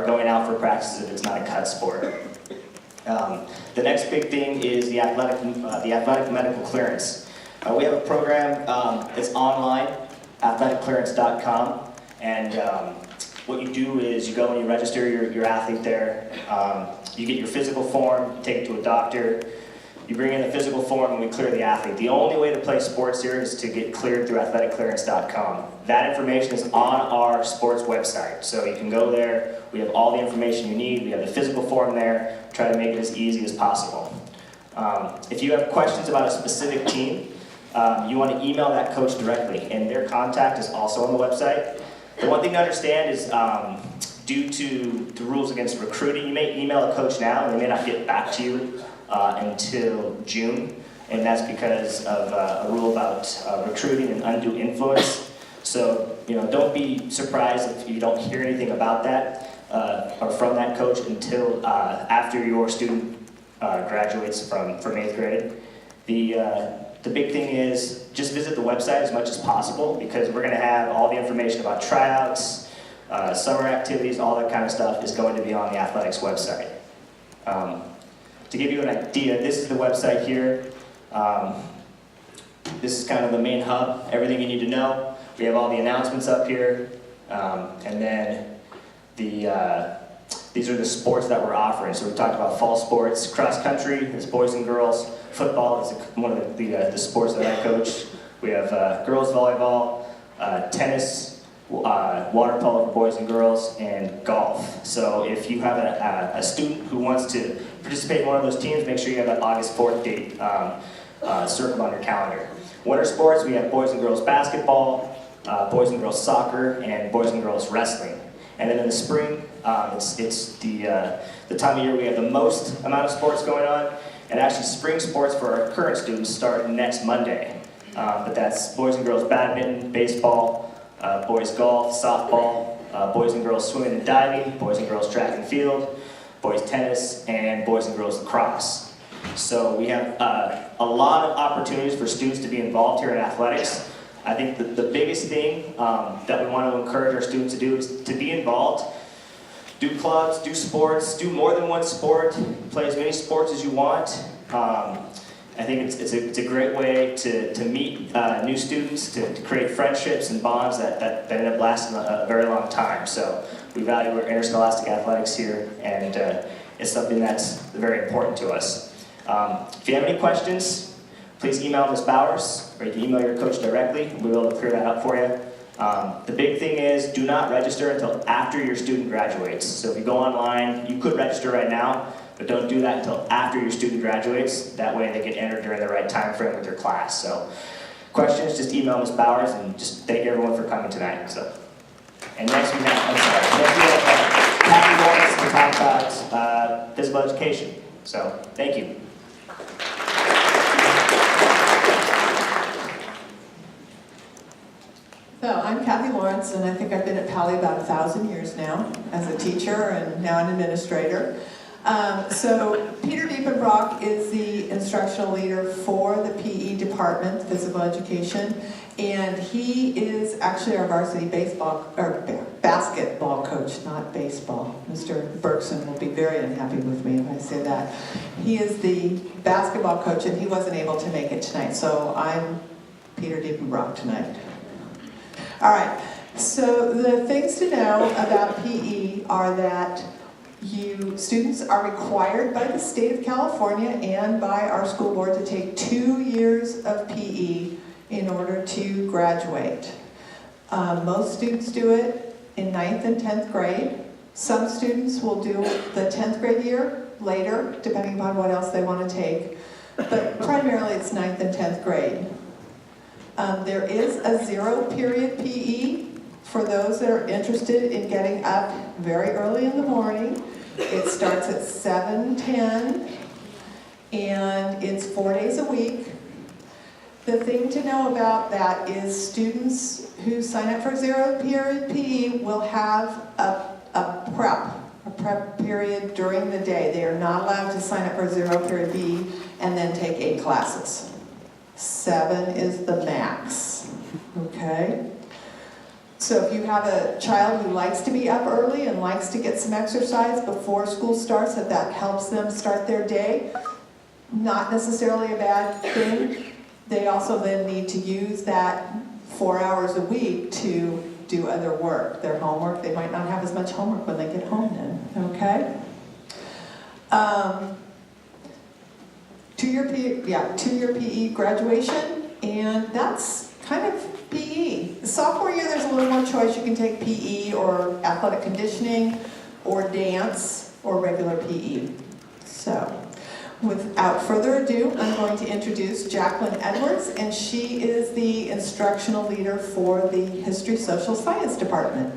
going out for practice if it's not a cut sport. The next big thing is the athletic medical clearance. We have a program that's online, athleticclearance.com, and what you do is you go and you register your athlete there. You get your physical form, you take it to a doctor, you bring in the physical form, and we clear the athlete. The only way to play sports here is to get cleared through athleticclearance.com. That information is on our sports website, so you can go there. We have all the information you need. We have the physical form there. Try to make it as easy as possible. If you have questions about a specific team, you want to email that coach directly, and their contact is also on the website. The one thing to understand is due to the rules against recruiting, you may email a coach now, and they may not get back to you until June, and that's because of a rule about recruiting and undue influence. So, don't be surprised if you don't hear anything about that or from that coach until after your student graduates from 8th grade. The big thing is just visit the website as much as possible, because we're going to have all the information about tryouts, summer activities, all that kind of stuff is going to be on the athletics website. To give you an idea, this is the website here. This is kind of the main hub, everything you need to know. We have all the announcements up here, and then these are the sports that we're offering. So we talked about fall sports, cross country is boys and girls, football is one of the sports that I coach. We have girls volleyball, tennis, water polo for boys and girls, and golf. So if you have a student who wants to participate in one of those teams, make sure you have that August 4th date circled on your calendar. Winter sports, we have boys and girls basketball, boys and girls soccer, and boys and girls wrestling. And then in the spring, it's the time of year we have the most amount of sports going on. And actually, spring sports for our current students start next Monday. But that's boys and girls badminton, baseball, boys golf, softball, boys and girls swimming and diving, boys and girls track and field, boys tennis, and boys and girls lacrosse. So we have a lot of opportunities for students to be involved here in athletics. I think the biggest thing that we want to encourage our students to do is to be involved. Do clubs, do sports, do more than one sport, play as many sports as you want. I think it's a great way to meet new students, to create friendships and bonds that end up lasting a very long time. So we value our interscholastic athletics here, and it's something that's very important to us. If you have any questions, please email Ms. Bowers, or you can email your coach directly. We'll be able to clear that up for you. The big thing is, do not register until after your student graduates. So if you go online, you could register right now, but don't do that until after your student graduates. That way they get entered during the right time frame with your class. So questions, just email Ms. Bowers, and just thank everyone for coming tonight. And next we have, Kathy Lawrence to talk about physical education. So thank you. So I'm Kathy Lawrence, and I think I've been at Pali about 1,000 years now as a teacher and now an administrator. So Peter Diepenbrock is the instructional leader for the PE department, physical education, and he is actually our varsity basketball coach, not baseball. Mr. Bergson will be very unhappy with me if I say that. He is the basketball coach, and he wasn't able to make it tonight, so I'm Peter Diepenbrock tonight. All right, so the things to know about PE are that students are required by the state of California and by our school board to take 2 years of PE in order to graduate. Most students do it in 9th and 10th grade. Some students will do the 10th grade year later, depending upon what else they want to take. But primarily it's 9th and 10th grade. There is a 0-period PE for those that are interested in getting up very early in the morning. It starts at 7:10 and it's 4 days a week. The thing to know about that is students who sign up for 0-period PE will have a prep period during the day. They are not allowed to sign up for 0-period PE and then take 8 classes. 7 is the max, okay? So if you have a child who likes to be up early and likes to get some exercise before school starts, that helps them start their day, not necessarily a bad thing. They also then need to use that 4 hours a week to do other work, their homework. They might not have as much homework when they get home then, okay? Two-year PE graduation, and that's kind of PE. The sophomore year, there's a little more choice. You can take PE or athletic conditioning or dance or regular PE. So, without further ado, I'm going to introduce Jacqueline Edwards, and she is the instructional leader for the History Social Science Department.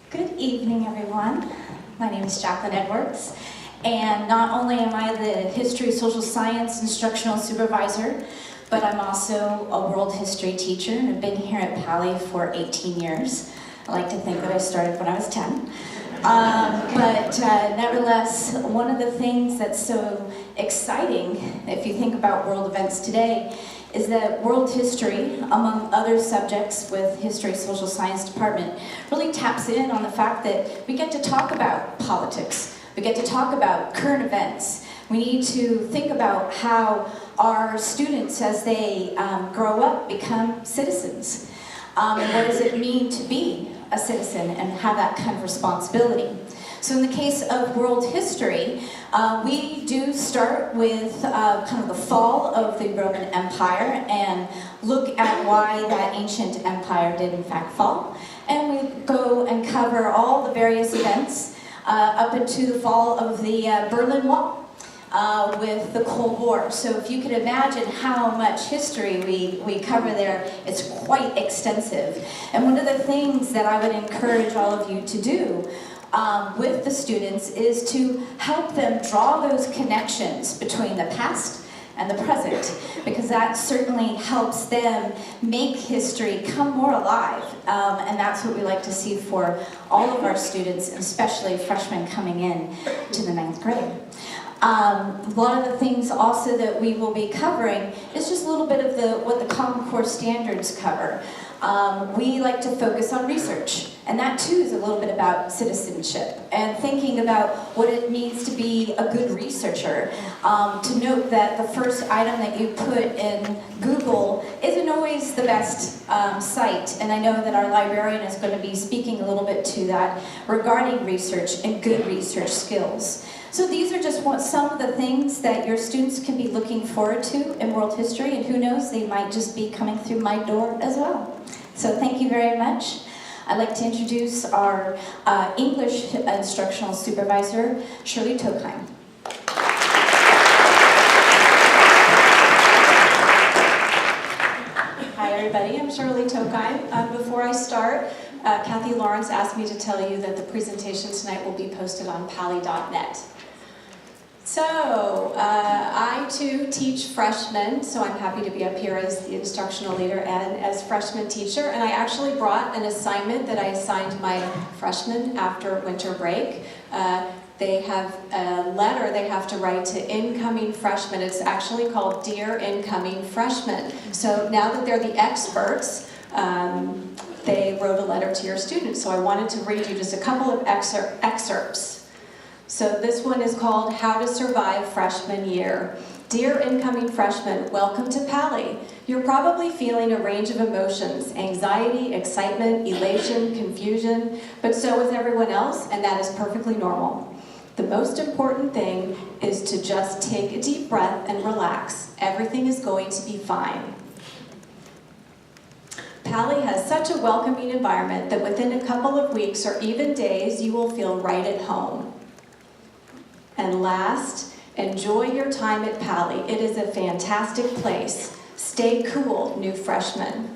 Good evening, everyone. My name is Jacqueline Edwards, and not only am I the History Social Science Instructional Supervisor, but I'm also a world history teacher, and I've been here at Pali for 18 years. I like to think that I started when I was 10. But nevertheless, one of the things that's so exciting, if you think about world events today, is that world history, among other subjects with History Social Science Department, really taps in on the fact that we get to talk about politics. We get to talk about current events. We need to think about how our students, as they grow up, become citizens. And what does it mean to be a citizen and have that kind of responsibility? So in the case of world history, we do start with kind of the fall of the Roman Empire and look at why that ancient empire did in fact fall. And we go and cover all the various events up into the fall of the Berlin Wall. With the Cold War. So if you could imagine how much history we cover there, it's quite extensive. And one of the things that I would encourage all of you to do with the students is to help them draw those connections between the past and the present, because that certainly helps them make history come more alive. And that's what we like to see for all of our students, especially freshmen coming in to the 9th grade. A lot of the things also that we will be covering is just a little bit of what the Common Core standards cover. We like to focus on research, and that too is a little bit about citizenship and thinking about what it means to be a good researcher. To note that the first item that you put in Google isn't always the best site, and I know that our librarian is going to be speaking a little bit to that regarding research and good research skills. So these are just some of the things that your students can be looking forward to in world history, and who knows, they might just be coming through my door as well. So thank you very much. I'd like to introduce our English instructional supervisor, Shirley Tokheim. Hi everybody, I'm Shirley Tokheim. Before I start, Kathy Lawrence asked me to tell you that the presentation tonight will be posted on pali.net. So, I too teach freshmen, so I'm happy to be up here as the instructional leader and as freshman teacher. And I actually brought an assignment that I assigned my freshmen after winter break. They have a letter they have to write to incoming freshmen. It's actually called Dear Incoming Freshmen. So now that they're the experts, they wrote a letter to your students. So I wanted to read you just a couple of excerpts. So this one is called How to Survive Freshman Year. Dear incoming freshmen, welcome to Pali. You're probably feeling a range of emotions, anxiety, excitement, elation, confusion, but so is everyone else, and that is perfectly normal. The most important thing is to just take a deep breath and relax. Everything is going to be fine. Pali has such a welcoming environment that within a couple of weeks or even days, you will feel right at home. And last, enjoy your time at Pali. It is a fantastic place. Stay cool, new freshmen.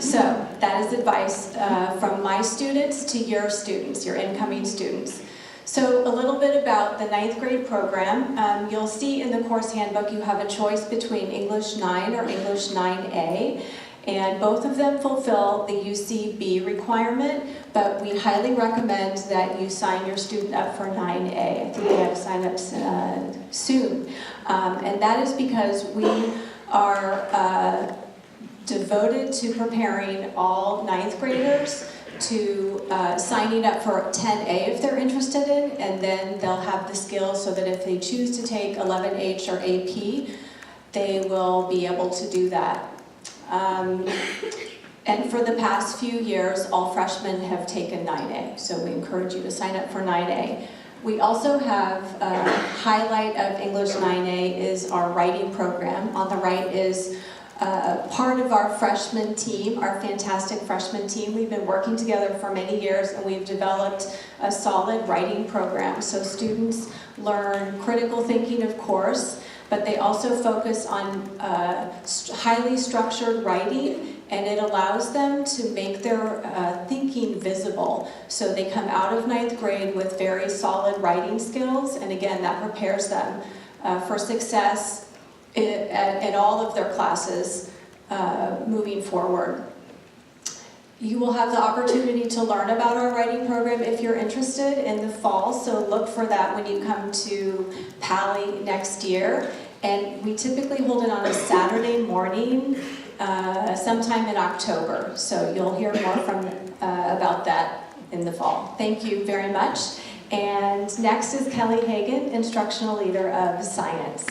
So that is advice from my students to your students, your incoming students. So a little bit about the 9th grade program. You'll see in the course handbook you have a choice between English 9 or English 9A. And both of them fulfill the UCB requirement, but we highly recommend that you sign your student up for 9A. I think they have sign-ups soon. And that is because we are devoted to preparing all 9th graders to signing up for 10A if they're interested in, and then they'll have the skills so that if they choose to take 11H or AP, they will be able to do that. And for the past few years, all freshmen have taken 9A, so we encourage you to sign up for 9A. We also have a highlight of English 9A is our writing program. On the right is part of our freshman team, our fantastic freshman team. We've been working together for many years, and we've developed a solid writing program. So students learn critical thinking, of course, but they also focus on highly structured writing, and it allows them to make their thinking visible. So they come out of 9th grade with very solid writing skills, and again, that prepares them for success in all of their classes moving forward. You will have the opportunity to learn about our writing program if you're interested in the fall, so look for that when you come to Pali next year. And we typically hold it on a Saturday morning, sometime in October. So you'll hear more about that in the fall. Thank you very much. And next is Kelly Hagan, Instructional Leader of Science.